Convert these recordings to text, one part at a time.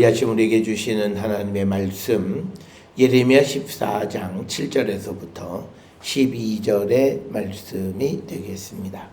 아침 우리에게 주시는 하나님의 말씀 예레미야 14장 7절에서부터 12절의 말씀이 되겠습니다.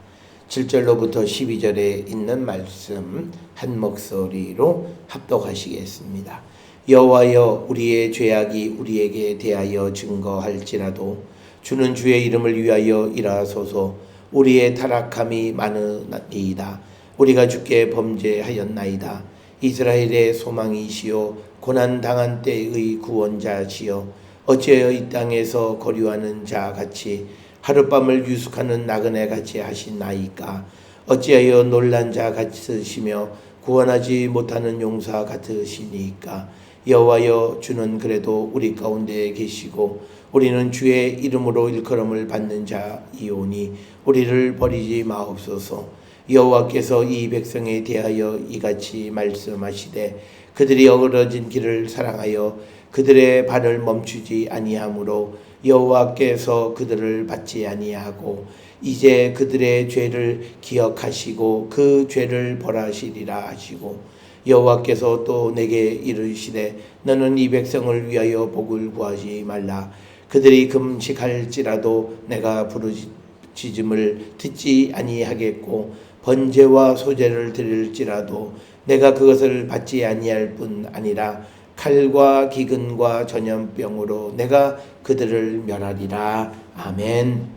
7절로부터 12절에 있는 말씀 한 목소리로 합독하시겠습니다. 여호와여, 우리의 죄악이 우리에게 대하여 증거할지라도 주는 주의 이름을 위하여 일하소서. 우리의 타락함이 많으니이다. 우리가 주께 범죄하였나이다. 이스라엘의 소망이시오, 고난당한 때의 구원자시오. 어찌하여 이 땅에서 거류하는 자 같이 하룻밤을 유숙하는 나그네 같이 하시나이까. 어찌하여 놀란 자 같으시며 구원하지 못하는 용사 같으시니까. 여호와여, 주는 그래도 우리 가운데 계시고 우리는 주의 이름으로 일컬음을 받는 자이오니 우리를 버리지 마옵소서. 여호와께서 이 백성에 대하여 이같이 말씀하시되 그들이 어그러진 길을 사랑하여 그들의 발을 멈추지 아니하므로 여호와께서 그들을 받지 아니하고 이제 그들의 죄를 기억하시고 그 죄를 벌하시리라 하시고, 여호와께서 또 내게 이르시되 너는 이 백성을 위하여 복을 구하지 말라. 그들이 금식할지라도 내가 부르짖음을 듣지 아니하겠고 번제와 소제를 드릴지라도 내가 그것을 받지 아니할 뿐 아니라 칼과 기근과 전염병으로 내가 그들을 멸하리라. 아멘.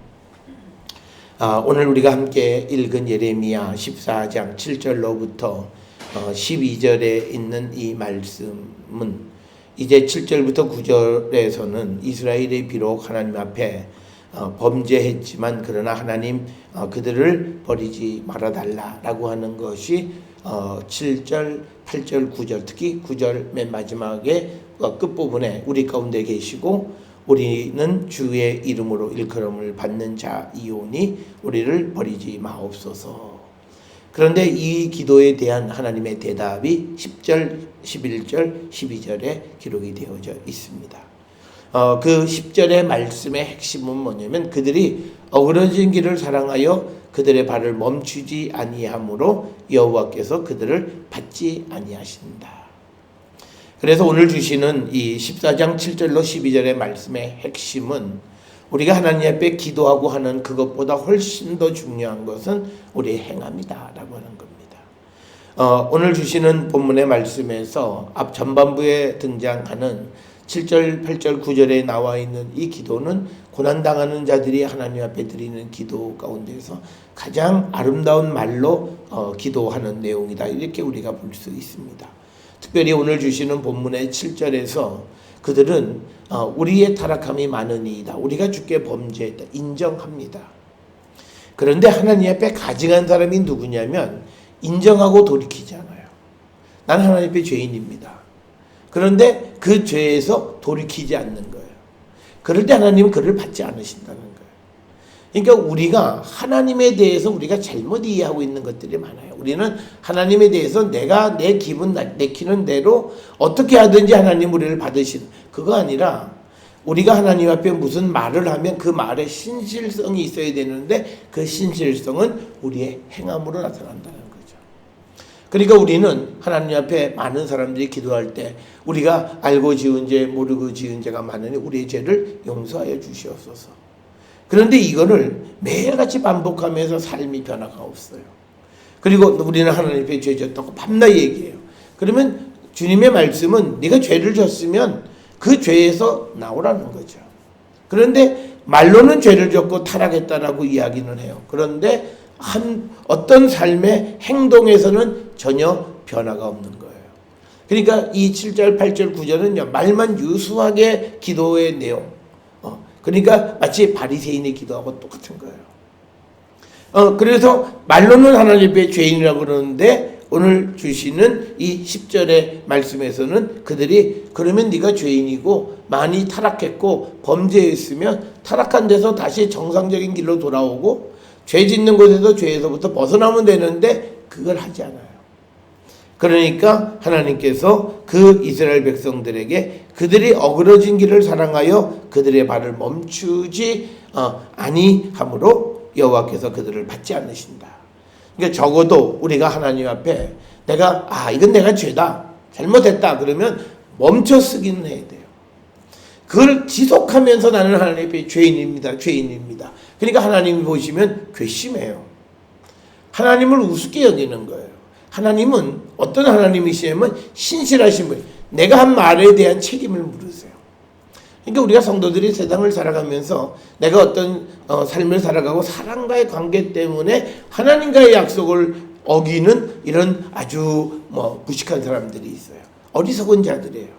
오늘 우리가 함께 읽은 예레미야 14장 7절로부터 12절에 있는 이 말씀은 이제 7절부터 9절에서는 이스라엘이 비록 하나님 앞에 범죄했지만 그러나 하나님 그들을 버리지 말아달라라고 하는 것이 7절, 8절, 9절, 특히 9절 맨 마지막에 끝부분에 우리 가운데 계시고 우리는 주의 이름으로 일컬음을 받는 자이오니 우리를 버리지 마옵소서. 그런데 이 기도에 대한 하나님의 대답이 10절, 11절, 12절에 기록이 되어져 있습니다. 그 10절의 말씀의 핵심은 뭐냐면 그들이 어그러진 길을 사랑하여 그들의 발을 멈추지 아니하므로 여호와께서 그들을 받지 아니하신다. 그래서 오늘 주시는 이 14장 7절로 12절의 말씀의 핵심은 우리가 하나님 앞에 기도하고 하는 그것보다 훨씬 더 중요한 것은 우리의 행함이다라고 하는 겁니다. 오늘 주시는 본문의 말씀에서 앞 전반부에 등장하는 7절, 8절, 9절에 나와 있는 이 기도는 고난당하는 자들이 하나님 앞에 드리는 기도 가운데서 가장 아름다운 말로 기도하는 내용이다. 이렇게 우리가 볼 수 있습니다. 특별히 오늘 주시는 본문의 7절에서 그들은 우리의 타락함이 많으니이다. 우리가 주께 범죄했다. 인정합니다. 그런데 하나님 앞에 가증한 사람이 누구냐면 인정하고 돌이키지 않아요. 난 하나님 앞에 죄인입니다. 그런데 그 죄에서 돌이키지 않는 거예요. 그럴 때 하나님은 그를 받지 않으신다는 거예요. 그러니까 우리가 하나님에 대해서 우리가 잘못 이해하고 있는 것들이 많아요. 우리는 하나님에 대해서 내가 내 기분 내키는 대로 어떻게 하든지 하나님 우리를 받으시는, 그거 아니라 우리가 하나님 앞에 무슨 말을 하면 그 말에 신실성이 있어야 되는데 그 신실성은 우리의 행함으로 나타난다는 거죠. 그러니까 우리는 하나님 앞에 많은 사람들이 기도할 때 우리가 알고 지은 죄 모르고 지은 죄가 많으니 우리의 죄를 용서하여 주시옵소서. 그런데 이거를 매일같이 반복하면서 삶이 변화가 없어요. 그리고 우리는 하나님 앞에 죄 졌다고 밤낮 얘기해요. 그러면 주님의 말씀은 네가 죄를 졌으면 그 죄에서 나오라는 거죠. 그런데 말로는 죄를 졌고 타락했다라고 이야기는 해요. 그런데 어떤 삶의 행동에서는 전혀 변화가 없는 거예요. 그러니까 이 7절, 8절, 9절은 말만 유수하게 기도의 내용. 그러니까 마치 바리새인의 기도하고 똑같은 거예요. 그래서 말로는 하나님 앞에 죄인이라고 그러는데 오늘 주시는 이 10절의 말씀에서는 그들이 그러면 네가 죄인이고 많이 타락했고 범죄했으면 타락한 데서 다시 정상적인 길로 돌아오고 죄 짓는 곳에서 죄에서부터 벗어나면 되는데 그걸 하지 않아요. 그러니까 하나님께서 그 이스라엘 백성들에게 그들이 어그러진 길을 사랑하여 그들의 발을 멈추지 아니함으로 여호와께서 그들을 받지 않으신다. 그러니까 적어도 우리가 하나님 앞에 이건 내가 죄다. 잘못했다 그러면 멈춰 쓰기는 해야 돼요. 그걸 지속하면서 나는 하나님 앞에 죄인입니다. 그러니까 하나님이 보시면 괘씸해요. 하나님을 우습게 여기는 거예요. 하나님은 어떤 하나님이시냐면 신실하신 분, 내가 한 말에 대한 책임을 물으세요. 그러니까 우리가 성도들이 세상을 살아가면서 내가 어떤 삶을 살아가고 사랑과의 관계 때문에 하나님과의 약속을 어기는 이런 아주 무식한 사람들이 있어요. 어리석은 자들이에요.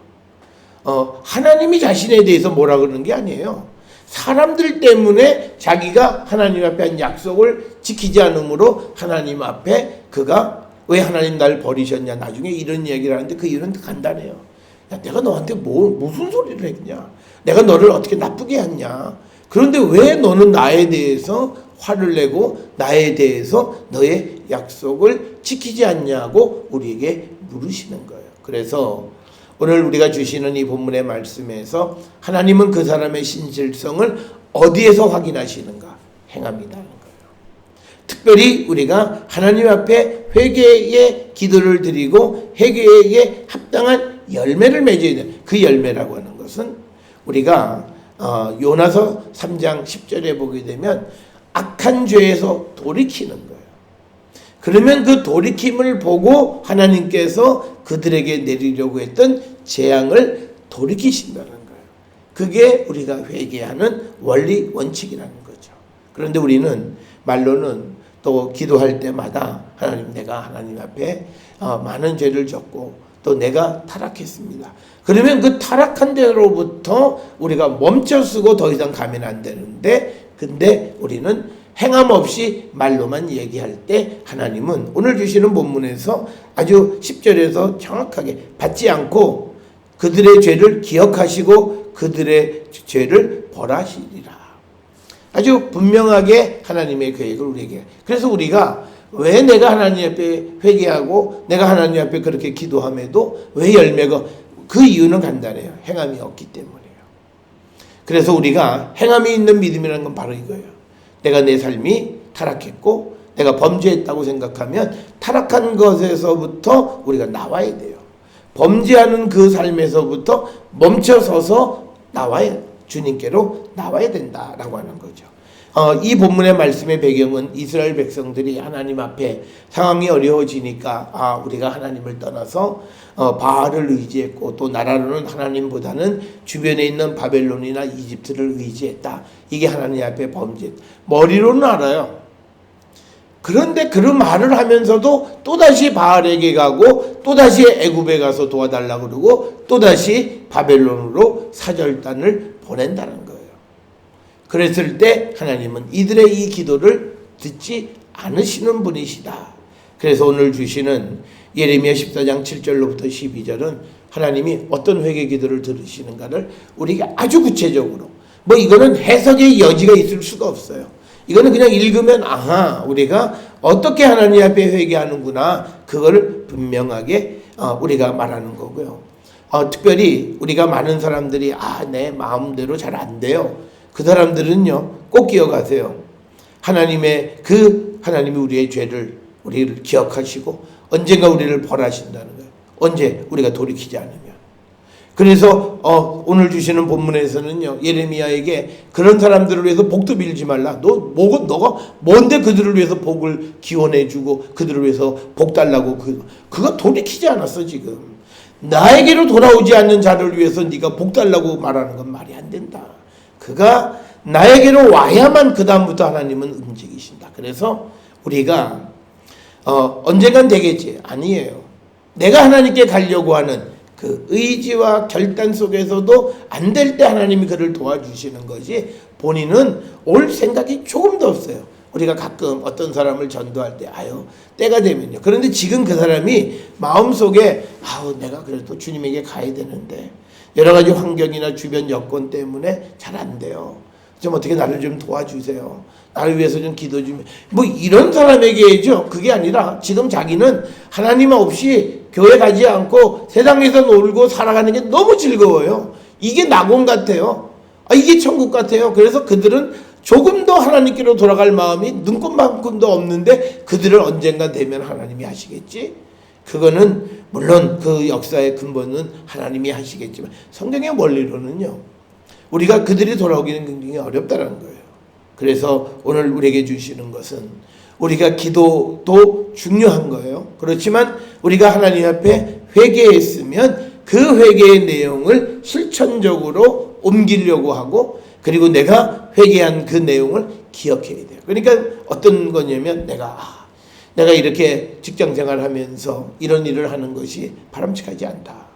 하나님이 자신에 대해서 뭐라 그러는 게 아니에요. 사람들 때문에 자기가 하나님 앞에 한 약속을 지키지 않으므로 하나님 앞에 그가 왜 하나님 날 버리셨냐, 나중에 이런 얘기를 하는데 그 이유는 간단해요. 야, 내가 너한테 무슨 소리를 했냐, 내가 너를 어떻게 나쁘게 했냐, 그런데 왜 너는 나에 대해서 화를 내고 나에 대해서 너의 약속을 지키지 않냐고 우리에게 물으시는 거예요. 그래서 오늘 우리가 주시는 이 본문의 말씀에서 하나님은 그 사람의 신실성을 어디에서 확인하시는가? 행함이라는 거예요. 특별히 우리가 하나님 앞에 회개의 기도를 드리고 회개에 합당한 열매를 맺어야 돼요. 그 열매라고 하는 것은 우리가 요나서 3장 10절에 보게 되면 악한 죄에서 돌이키는 거예요. 그러면 그 돌이킴을 보고 하나님께서 그들에게 내리려고 했던 재앙을 돌이키신다는 거예요. 그게 우리가 회개하는 원리 원칙이라는 거죠. 그런데 우리는 말로는 또 기도할 때마다 하나님, 내가 하나님 앞에 많은 죄를 졌고 또 내가 타락했습니다. 그러면 그 타락한 데로부터 우리가 멈춰서고 더 이상 가면 안 되는데, 근데 우리는 행함 없이 말로만 얘기할 때 하나님은 오늘 주시는 본문에서 아주 10절에서 정확하게 받지 않고 그들의 죄를 기억하시고 그들의 죄를 벌하시리라. 아주 분명하게 하나님의 계획을 우리에게. 그래서 우리가 왜 내가 하나님 앞에 회개하고 내가 하나님 앞에 그렇게 기도함에도 왜 열매가, 그 이유는 간단해요. 행함이 없기 때문이에요. 그래서 우리가 행함이 있는 믿음이라는 건 바로 이거예요. 내가 내 삶이 타락했고 내가 범죄했다고 생각하면 타락한 것에서부터 우리가 나와야 돼요. 범죄하는 그 삶에서부터 멈춰서서 주님께로 나와야 된다라고 하는 거죠. 이 본문의 말씀의 배경은 이스라엘 백성들이 하나님 앞에 상황이 어려워지니까 우리가 하나님을 떠나서 바알을 의지했고 또 나라로는 하나님보다는 주변에 있는 바벨론이나 이집트를 의지했다. 이게 하나님 앞에 범죄. 머리로는 알아요. 그런데 그 말을 하면서도 또다시 바알에게 가고 또다시 애굽에 가서 도와달라고 그러고 또다시 바벨론으로 사절단을 보낸다는 거예요. 그랬을 때 하나님은 이들의 이 기도를 듣지 않으시는 분이시다. 그래서 오늘 주시는 예레미야 14장 7절로부터 12절은 하나님이 어떤 회개 기도를 들으시는가를 우리에게 아주 구체적으로, 이거는 해석의 여지가 있을 수가 없어요. 이거는 그냥 읽으면 우리가 어떻게 하나님 앞에 회개하는구나, 그거를 분명하게 우리가 말하는 거고요. 특별히 우리가 많은 사람들이 내 마음대로 잘 안 돼요. 그 사람들은요, 꼭 기억하세요. 하나님이 우리의 죄를, 우리를 기억하시고 언젠가 우리를 벌하신다는 거예요. 언제? 우리가 돌이키지 않으면. 그래서 오늘 주시는 본문에서는요, 예레미야에게 그런 사람들을 위해서 복도 빌지 말라. 너가 뭔데 그들을 위해서 복을 기원해주고 그들을 위해서 복 달라고. 그가 돌이키지 않았어. 지금 나에게로 돌아오지 않는 자를 위해서 네가 복 달라고 말하는 건 말이 안 된다. 그가 나에게로 와야만 그 다음부터 하나님은 움직이신다. 그래서 우리가 언젠간 되겠지, 아니에요. 내가 하나님께 가려고 하는 그 의지와 결단 속에서도 안 될 때 하나님이 그를 도와주시는 거지, 본인은 올 생각이 조금도 없어요. 우리가 가끔 어떤 사람을 전도할 때 때가 되면요. 그런데 지금 그 사람이 마음속에 내가 그래도 주님에게 가야 되는데 여러 가지 환경이나 주변 여건 때문에 잘 안 돼요. 좀 어떻게 나를 좀 도와주세요. 나를 위해서 좀 기도 좀. 이런 사람에게죠. 그게 아니라 지금 자기는 하나님 없이 교회 가지 않고 세상에서 놀고 살아가는 게 너무 즐거워요. 이게 낙원 같아요. 이게 천국 같아요. 그래서 그들은 조금 더 하나님께로 돌아갈 마음이 눈꽃만큼도 없는데 그들을 언젠가 되면 하나님이 하시겠지. 그거는 물론 그 역사의 근본은 하나님이 하시겠지만 성경의 원리로는요, 우리가 그들이 돌아오기는 굉장히 어렵다는 거예요. 그래서 오늘 우리에게 주시는 것은 우리가 기도도 중요한 거예요. 그렇지만 우리가 하나님 앞에 회개했으면 그 회개의 내용을 실천적으로 옮기려고 하고, 그리고 내가 회개한 그 내용을 기억해야 돼요. 그러니까 어떤 거냐면 내가 이렇게 직장생활 하면서 이런 일을 하는 것이 바람직하지 않다.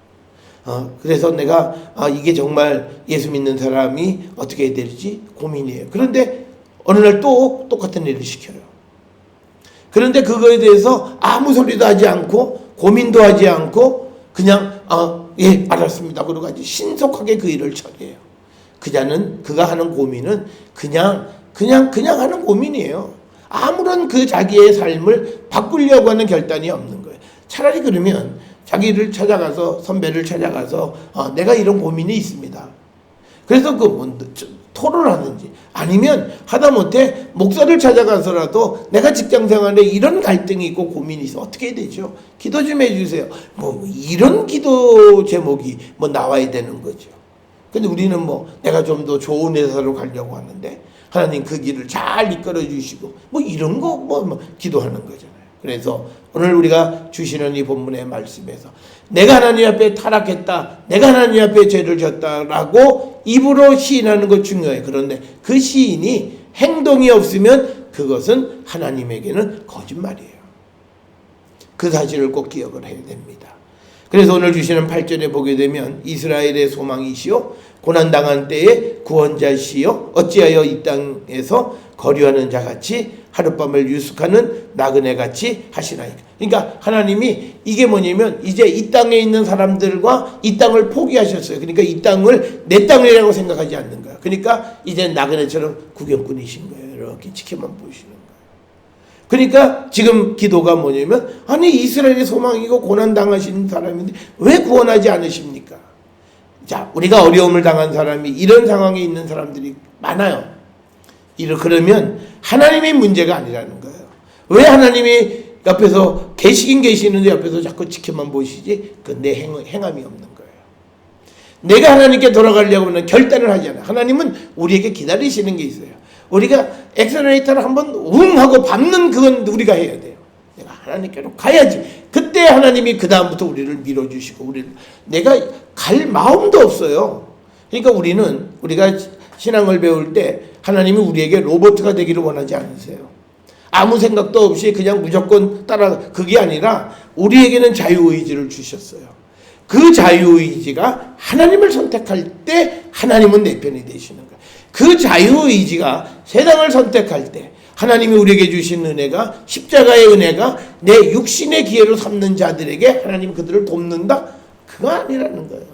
그래서 내가 이게 정말 예수 믿는 사람이 어떻게 해야 될지 고민이에요. 그런데 어느 날 또 똑같은 일을 시켜요. 그런데 그거에 대해서 아무 소리도 하지 않고 고민도 하지 않고 그냥 예 알았습니다 그러고 아주 신속하게 그 일을 처리해요. 그가 하는 고민은 그냥 하는 고민이에요. 아무런 그 자기의 삶을 바꾸려고 하는 결단이 없는 거예요. 차라리 그러면 자기를 찾아가서, 선배를 찾아가서 내가 이런 고민이 있습니다. 그래서 토론하든지, 아니면 하다못해 목사를 찾아가서라도 내가 직장생활에 이런 갈등이 있고 고민이 있어 어떻게 해야 되죠? 기도 좀 해주세요. 이런 기도 제목이 나와야 되는 거죠. 근데 우리는 내가 좀 더 좋은 회사로 가려고 하는데 하나님 그 길을 잘 이끌어 주시고 이런 거 기도하는 거잖아요. 그래서 오늘 우리가 주시는 이 본문의 말씀에서 내가 하나님 앞에 타락했다, 내가 하나님 앞에 죄를 졌다라고 입으로 시인하는 것 중요해요. 그런데 그 시인이 행동이 없으면 그것은 하나님에게는 거짓말이에요. 그 사실을 꼭 기억을 해야 됩니다. 그래서 오늘 주시는 8절에 보게 되면 이스라엘의 소망이시오 고난당한 때에 구원자시오 어찌하여 이 땅에서 거류하는 자같이 하룻밤을 유숙하는 나그네같이 하시나이까. 그러니까 하나님이 이게 뭐냐면 이제 이 땅에 있는 사람들과 이 땅을 포기하셨어요. 그러니까 이 땅을 내 땅이라고 생각하지 않는 거야. 그러니까 이제 나그네처럼 구경꾼이신 거예요. 이렇게 지켜만 보시는 거예요. 그러니까 지금 기도가 뭐냐면 아니 이스라엘의 소망이고 고난당하신 사람인데 왜 구원하지 않으십니까? 자, 우리가 어려움을 당한 사람이 이런 상황에 있는 사람들이 많아요. 그러면 하나님의 문제가 아니라는 거예요. 왜 하나님이 옆에서 계시는데 옆에서 자꾸 지켜만 보시지? 내 행함이 없는 거예요. 내가 하나님께 돌아가려고 하면 결단을 하지 않아요. 하나님은 우리에게 기다리시는 게 있어요. 우리가 엑셀레이터를 한번 웅 하고 밟는 그건 우리가 해야 돼요. 내가 하나님께로 가야지. 그때 하나님이 그 다음부터 우리를 밀어주시고 내가 갈 마음도 없어요. 그러니까 우리가 신앙을 배울 때 하나님이 우리에게 로봇가 되기를 원하지 않으세요. 아무 생각도 없이 그냥 무조건 그게 아니라 우리에게는 자유의지를 주셨어요. 그 자유의지가 하나님을 선택할 때 하나님은 내 편이 되시는 거예요. 그 자유의지가 세상을 선택할 때 하나님이 우리에게 주신 은혜가 십자가의 은혜가 내 육신의 기회로 삼는 자들에게 하나님 그들을 돕는다? 그거 아니라는 거예요.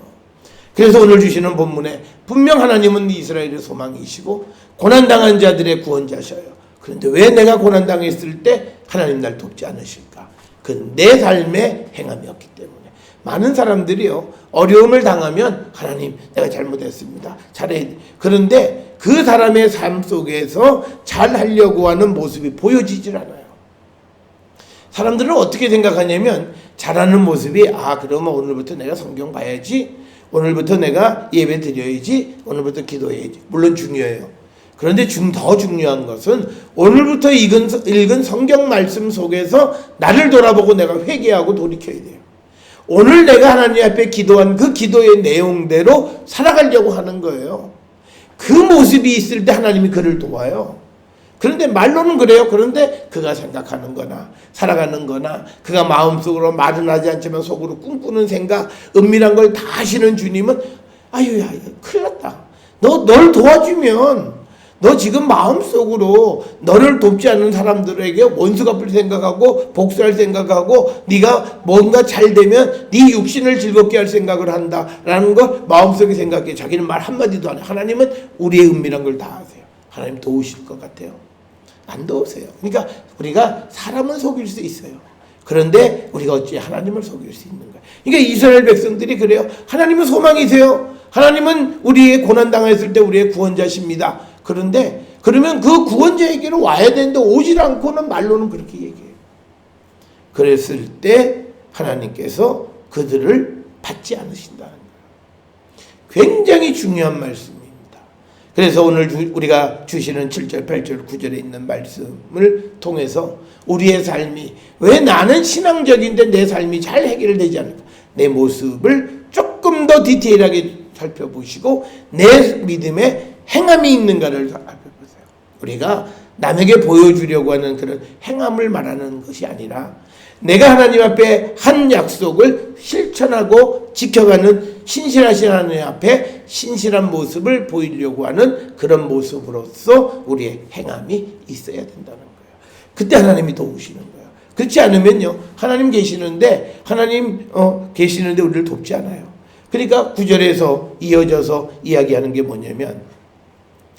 그래서 오늘 주시는 본문에 분명 하나님은 이스라엘의 소망이시고 고난당한 자들의 구원자셔요. 그런데 왜 내가 고난당했을 때 하나님 날 돕지 않으실까? 그 내 삶의 행함이 없기 때문에. 많은 사람들이요 어려움을 당하면 하나님 내가 잘못했습니다. 그런데 그 사람의 삶 속에서 잘하려고 하는 모습이 보여지질 않아요. 사람들은 어떻게 생각하냐면 잘하는 모습이 그러면 오늘부터 내가 성경 봐야지, 오늘부터 내가 예배 드려야지, 오늘부터 기도해야지. 물론 중요해요. 그런데 더 중요한 것은 오늘부터 읽은 성경 말씀 속에서 나를 돌아보고 내가 회개하고 돌이켜야 돼요. 오늘 내가 하나님 앞에 기도한 그 기도의 내용대로 살아가려고 하는 거예요. 그 모습이 있을 때 하나님이 그를 도와요. 그런데 말로는 그래요. 그런데 그가 생각하는 거나 살아가는 거나 그가 마음속으로 말은 하지 않지만 속으로 꿈꾸는 생각, 은밀한 걸 다 아시는 주님은 아유야 큰일 났다. 널 도와주면 너 지금 마음속으로 너를 돕지 않는 사람들에게 원수 갚을 생각하고 복수할 생각하고 네가 뭔가 잘 되면 네 육신을 즐겁게 할 생각을 한다라는 거 마음속에 생각해. 자기는 말 한마디도 안 해요. 하나님은 우리의 은밀한 걸 다 아세요. 하나님 도우실 것 같아요? 안 도우세요. 그러니까 우리가 사람은 속일 수 있어요. 그런데 우리가 어찌 하나님을 속일 수 있는 거예요. 그러니까 이스라엘 백성들이 그래요. 하나님은 소망이세요. 하나님은 우리의 고난당했을 때 우리의 구원자십니다. 그런데 그러면 그 구원자에게로 와야 되는데 오질 않고는 말로는 그렇게 얘기해요. 그랬을 때 하나님께서 그들을 받지 않으신다는 거예요. 굉장히 중요한 말씀입니다. 그래서 오늘 우리가 주시는 7절, 8절, 9절에 있는 말씀을 통해서 우리의 삶이 왜 나는 신앙적인데 내 삶이 잘 해결되지 않을까? 내 모습을 조금 더 디테일하게 살펴보시고 내 믿음에 행함이 있는가를 살펴보세요. 우리가 남에게 보여주려고 하는 그런 행함을 말하는 것이 아니라 내가 하나님 앞에 한 약속을 실천하고 지켜가는 신실하신 하나님 앞에 신실한 모습을 보이려고 하는 그런 모습으로서 우리의 행함이 있어야 된다는 거예요. 그때 하나님이 도우시는 거예요. 그렇지 않으면요, 하나님 계시는데 계시는데 우리를 돕지 않아요. 그러니까 9절에서 이어져서 이야기하는 게 뭐냐면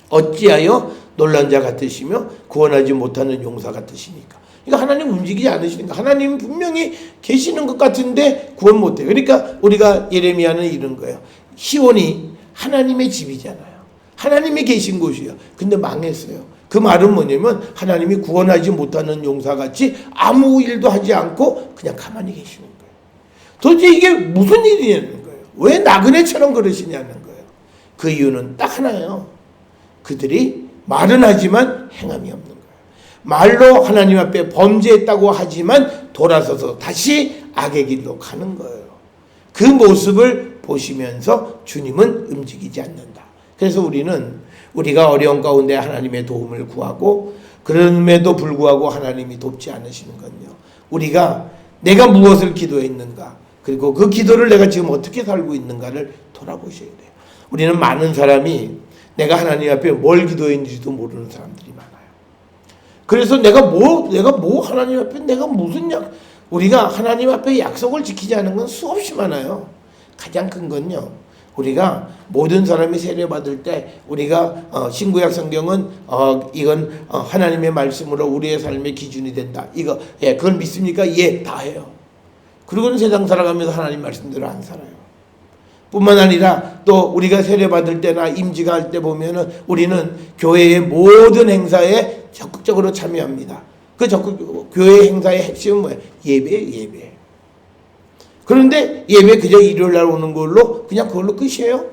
어찌하여 놀란 자 같으시며 구원하지 못하는 용사 같으시니까. 그러니까 하나님 움직이지 않으시니까. 하나님 분명히 계시는 것 같은데 구원 못해요. 그러니까 우리가 예레미야는 이런 거예요. 시온이 하나님의 집이잖아요. 하나님이 계신 곳이에요. 근데 망했어요. 그 말은 뭐냐면 하나님이 구원하지 못하는 용사같이 아무 일도 하지 않고 그냥 가만히 계시는 거예요. 도대체 이게 무슨 일이냐는 거예요. 왜 나그네처럼 그러시냐는 거예요. 그 이유는 딱 하나예요. 그들이 말은 하지만 행함이 없는 거예요. 말로 하나님 앞에 범죄했다고 하지만 돌아서서 다시 악의 길로 가는 거예요. 그 모습을 보시면서 주님은 움직이지 않는다. 그래서 우리가 어려운 가운데 하나님의 도움을 구하고 그럼에도 불구하고 하나님이 돕지 않으시는 건요, 우리가 내가 무엇을 기도했는가, 그리고 그 기도를 내가 지금 어떻게 살고 있는가를 돌아보셔야 돼요. 우리는 많은 사람이 내가 하나님 앞에 뭘 기도했는지도 모르는 사람들이 많아요. 그래서 내가 하나님 앞에 내가 무슨 우리가 하나님 앞에 약속을 지키지 않은 건 수없이 많아요. 가장 큰 건요, 우리가 모든 사람이 세례받을 때 우리가 신구약 성경은 이건 하나님의 말씀으로 우리의 삶의 기준이 된다. 그걸 믿습니까? 예, 다 해요. 그리고는 세상 살아가면서 하나님 말씀대로 안 살아요. 뿐만 아니라 또 우리가 세례받을 때나 임지가 할 때 보면은 우리는 교회의 모든 행사에 적극적으로 참여합니다. 교회 행사의 핵심은 뭐예요? 예배. 그런데 예배 그저 일요일 날 오는 걸로 그냥 그걸로 끝이에요.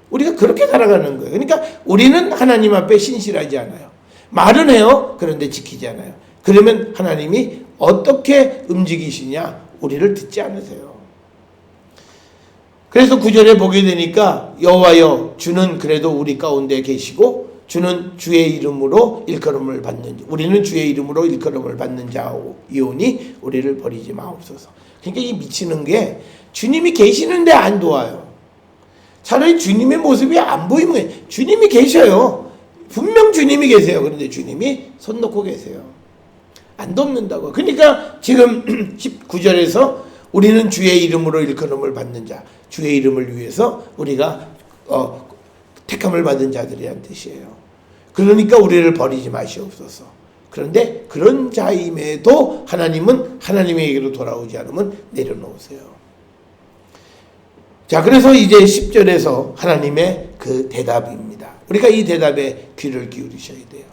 우리가 그렇게 살아가는 거예요. 그러니까 우리는 하나님 앞에 신실하지 않아요. 말은 해요. 그런데 지키지 않아요. 그러면 하나님이 어떻게 움직이시냐? 우리를 듣지 않으세요. 그래서 9절에 보게 되니까 여호와여 주는 그래도 우리 가운데 계시고 주는 주의 이름으로 일컬음을 받는 우리는 주의 이름으로 일컬음을 받는 자이오니 우리를 버리지 마옵소서. 그러니까 이 미치는 게 주님이 계시는데 안 도와요. 차라리 주님의 모습이 안 보이면 주님이 계셔요. 분명 주님이 계세요. 그런데 주님이 손 놓고 계세요. 안 돕는다고. 그러니까 지금 19절에서 우리는 주의 이름으로 일컬음을 받는 자, 주의 이름을 위해서 우리가 택함을 받은 자들이란 뜻이에요. 그러니까 우리를 버리지 마시옵소서. 그런데 그런 자임에도 하나님은 하나님에게로 돌아오지 않으면 내려놓으세요. 자, 그래서 이제 10절에서 하나님의 그 대답입니다. 우리가 이 대답에 귀를 기울이셔야 돼요.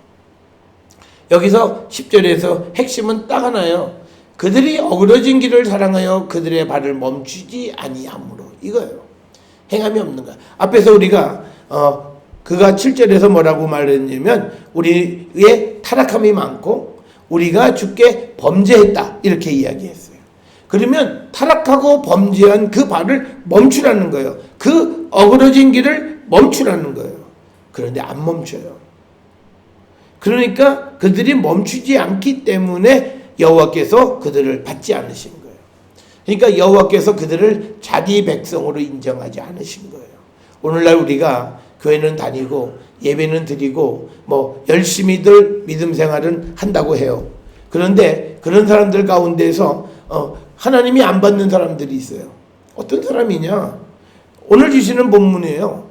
여기서 10절에서 핵심은 딱 하나예요. 그들이 어그러진 길을 사랑하여 그들의 발을 멈추지 아니함으로, 이거예요. 행함이 없는 거야. 앞에서 우리가 그가 7절에서 뭐라고 말했냐면 우리의 타락함이 많고 우리가 주께 범죄했다 이렇게 이야기했어요. 그러면 타락하고 범죄한 그 발을 멈추라는 거예요. 그 어그러진 길을 멈추라는 거예요. 그런데 안 멈춰요. 그러니까 그들이 멈추지 않기 때문에 여호와께서 그들을 받지 않으신 거예요. 그러니까 여호와께서 그들을 자기 백성으로 인정하지 않으신 거예요. 오늘날 우리가 교회는 다니고 예배는 드리고 열심히들 믿음 생활은 한다고 해요. 그런데 그런 사람들 가운데서 하나님이 안 받는 사람들이 있어요. 어떤 사람이냐? 오늘 주시는 본문이에요.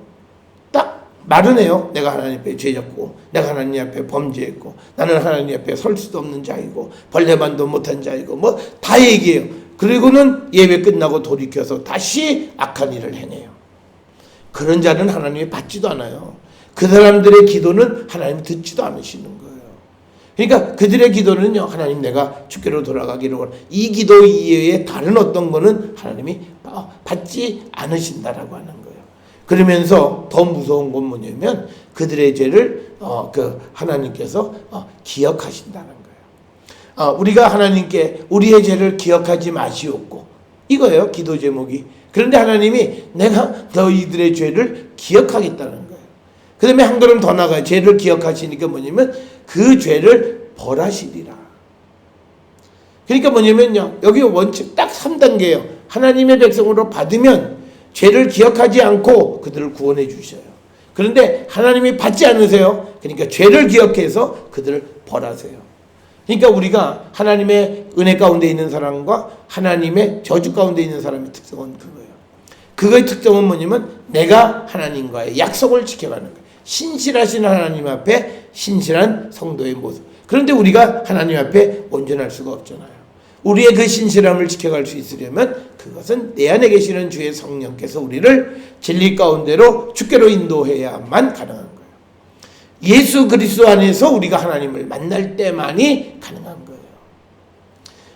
딱 말은 해요. 내가 하나님 앞에 죄졌고 내가 하나님 앞에 범죄했고 나는 하나님 앞에 설 수도 없는 자이고 벌레만도 못한 자이고 다 얘기해요. 그리고는 예배 끝나고 돌이켜서 다시 악한 일을 행해요. 그런 자는 하나님이 받지도 않아요. 그 사람들의 기도는 하나님이 듣지도 않으시는 거예요. 그러니까 그들의 기도는요, 하나님 내가 주께로 돌아가기를 원해. 이 기도 이외에 다른 어떤 거는 하나님이 받지 않으신다라고 하는 거예요. 그러면서 더 무서운 건 뭐냐면 그들의 죄를 하나님께서 기억하신다는 거예요. 우리가 하나님께 우리의 죄를 기억하지 마시옵고, 이거예요, 기도 제목이. 그런데 하나님이 내가 너희들의 죄를 기억하겠다는 거예요. 그 다음에 한 걸음 더 나가요. 죄를 기억하시니까 뭐냐면 그 죄를 벌하시리라. 그러니까 뭐냐면요, 여기 원칙 딱 3단계예요. 하나님의 백성으로 받으면 죄를 기억하지 않고 그들을 구원해 주셔요. 그런데 하나님이 받지 않으세요. 그러니까 죄를 기억해서 그들을 벌하세요. 그러니까 우리가 하나님의 은혜 가운데 있는 사람과 하나님의 저주 가운데 있는 사람의 특성은 그거예요. 그거의 특성은 뭐냐면 내가 하나님과의 약속을 지켜가는 거예요. 신실하신 하나님 앞에 신실한 성도의 모습. 그런데 우리가 하나님 앞에 온전할 수가 없잖아요. 우리의 그 신실함을 지켜갈 수 있으려면 그것은 내 안에 계시는 주의 성령께서 우리를 진리 가운데로 주께로 인도해야만 가능한 거예요. 예수 그리스도 안에서 우리가 하나님을 만날 때만이 가능한 거예요.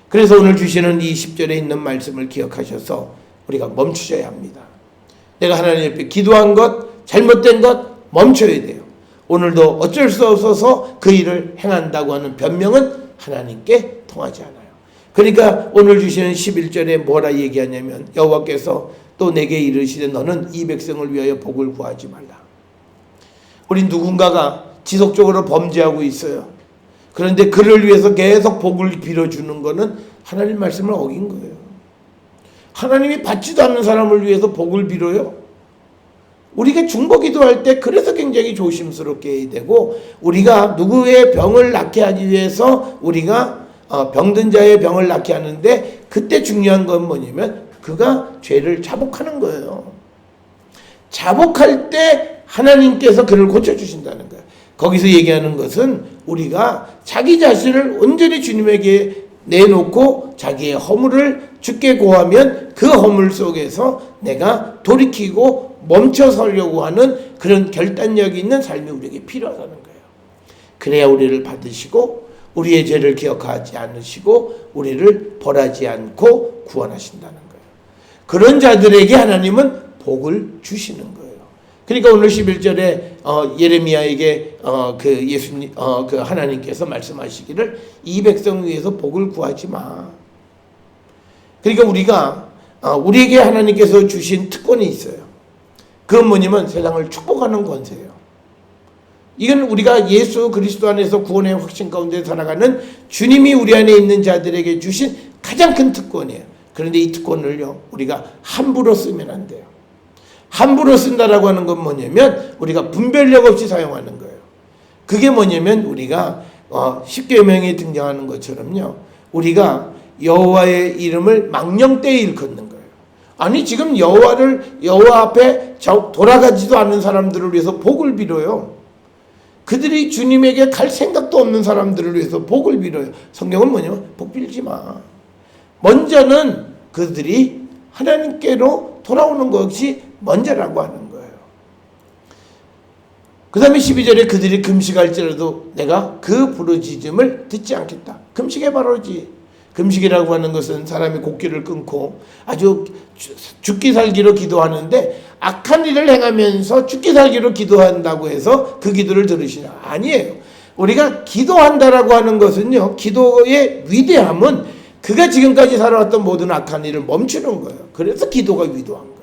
그래서 오늘 주시는 이 10절에 있는 말씀을 기억하셔서 우리가 멈추셔야 합니다. 내가 하나님 앞에 기도한 것, 잘못된 것 멈춰야 돼요. 오늘도 어쩔 수 없어서 그 일을 행한다고 하는 변명은 하나님께 통하지 않아요. 그러니까 오늘 주시는 11절에 뭐라 얘기하냐면 여호와께서 또 내게 이르시되 너는 이 백성을 위하여 복을 구하지 말라. 우리 누군가가 지속적으로 범죄하고 있어요. 그런데 그를 위해서 계속 복을 빌어주는 거는 하나님 말씀을 어긴 거예요. 하나님이 받지도 않는 사람을 위해서 복을 빌어요. 우리가 중보기도할 때 그래서 굉장히 조심스럽게 해야 되고, 우리가 누구의 병을 낫게 하기 위해서 우리가 병든 자의 병을 낫게 하는데, 그때 중요한 건 뭐냐면 그가 죄를 자복하는 거예요. 자복할 때 하나님께서 그를 고쳐주신다는 거예요. 거기서 얘기하는 것은 우리가 자기 자신을 온전히 주님에게 내놓고 자기의 허물을 주께 고하면 그 허물 속에서 내가 돌이키고 멈춰 서려고 하는 그런 결단력이 있는 삶이 우리에게 필요하다는 거예요. 그래야 우리를 받으시고 우리의 죄를 기억하지 않으시고 우리를 벌하지 않고 구원하신다는 거예요. 그런 자들에게 하나님은 복을 주시는 거예요. 그러니까 오늘 11절에 예레미야에게 그 하나님께서 말씀하시기를 이 백성 위해서 복을 구하지 마. 그러니까 우리가 우리에게 하나님께서 주신 특권이 있어요. 그건 뭐냐면 세상을 축복하는 권세예요. 이건 우리가 예수 그리스도 안에서 구원의 확신 가운데 살아가는 주님이 우리 안에 있는 자들에게 주신 가장 큰 특권이에요. 그런데 이 특권을요, 우리가 함부로 쓰면 안 돼요. 함부로 쓴다라고 하는 건 뭐냐면 우리가 분별력 없이 사용하는 거예요. 그게 뭐냐면 우리가 십계명에 등장하는 것처럼요, 우리가 여호와의 이름을 망령되이 일컫는 거예요. 아니 지금 여호와 앞에 돌아가지도 않는 사람들을 위해서 복을 빌어요. 그들이 주님에게 갈 생각도 없는 사람들을 위해서 복을 빌어요. 성경은 뭐냐면 복 빌지 마. 먼저는 그들이 하나님께로 돌아오는 것이 먼저라고 하는 거예요. 그 다음에 12절에 그들이 금식할지라도 내가 그 부르짖음을 듣지 않겠다. 금식에 바로지. 금식이라고 하는 것은 사람이 곡기를 끊고 아주 죽기 살기로 기도하는데, 악한 일을 행하면서 죽기 살기로 기도한다고 해서 그 기도를 들으시냐? 아니에요. 우리가 기도한다라고 하는 것은요, 기도의 위대함은 그가 지금까지 살아왔던 모든 악한 일을 멈추는 거예요. 그래서 기도가 위대한 거예요.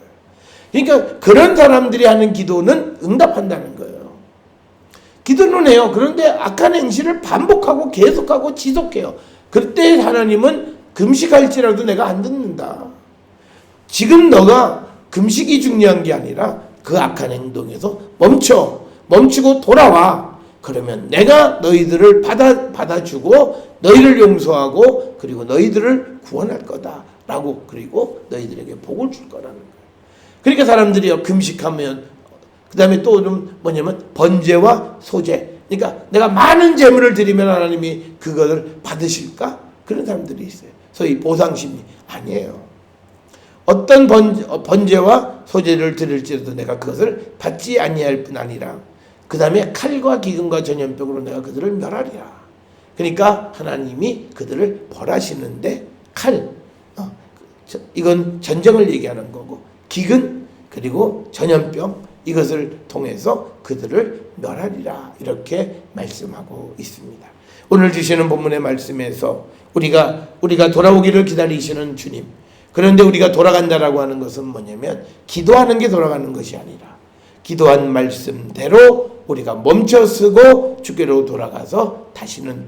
그러니까 그런 사람들이 하는 기도는 응답한다는 거예요. 기도는 해요. 그런데 악한 행실을 반복하고 계속하고 지속해요. 그때 하나님은 금식할지라도 내가 안 듣는다. 지금 너가 금식이 중요한 게 아니라 그 악한 행동에서 멈추고 돌아와. 그러면 내가 너희들을 받아주고 너희를 용서하고 그리고 너희들을 구원할 거다라고, 그리고 너희들에게 복을 줄 거라는 거예요. 그러니까 사람들이요, 금식하면 그 다음에 또 좀 뭐냐면 번제와 소제, 그러니까 내가 많은 재물을 드리면 하나님이 그것을 받으실까? 그런 사람들이 있어요. 소위 보상심리. 아니에요. 어떤 번제와 소제를 드릴지라도 내가 그것을 받지 아니할 뿐 아니라 그 다음에 칼과 기근과 전염병으로 내가 그들을 멸하리라. 그러니까 하나님이 그들을 벌하시는데 칼, 이건 전쟁을 얘기하는 거고, 기근 그리고 전염병 이것을 통해서 그들을 멸하리라 이렇게 말씀하고 있습니다. 오늘 주시는 본문의 말씀에서 우리가 돌아오기를 기다리시는 주님, 그런데 우리가 돌아간다라고 하는 것은 뭐냐면 기도하는 게 돌아가는 것이 아니라 기도한 말씀대로 우리가 멈춰서고 주께로 돌아가서 다시는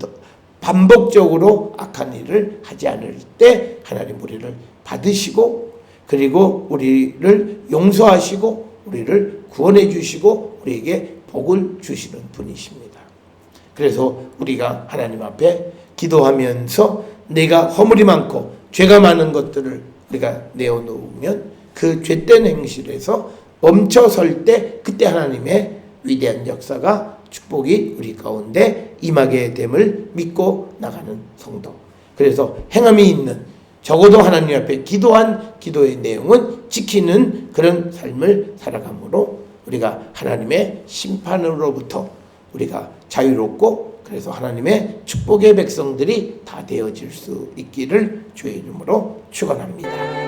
반복적으로 악한 일을 하지 않을 때 하나님 우리를 받으시고 그리고 우리를 용서하시고 우리를 구원해 주시고 우리에게 복을 주시는 분이십니다. 그래서 우리가 하나님 앞에 기도하면서 내가 허물이 많고 죄가 많은 것들을 우리가 내어놓으면 그 죄된 행실에서 멈춰설 때 그때 하나님의 위대한 역사가 축복이 우리 가운데 임하게 됨을 믿고 나가는 성도. 그래서 행함이 있는, 적어도 하나님 앞에 기도한 기도의 내용은 지키는 그런 삶을 살아감으로 우리가 하나님의 심판으로부터 우리가 자유롭고 그래서 하나님의 축복의 백성들이 다 되어질 수 있기를 주의 이름으로 축원합니다.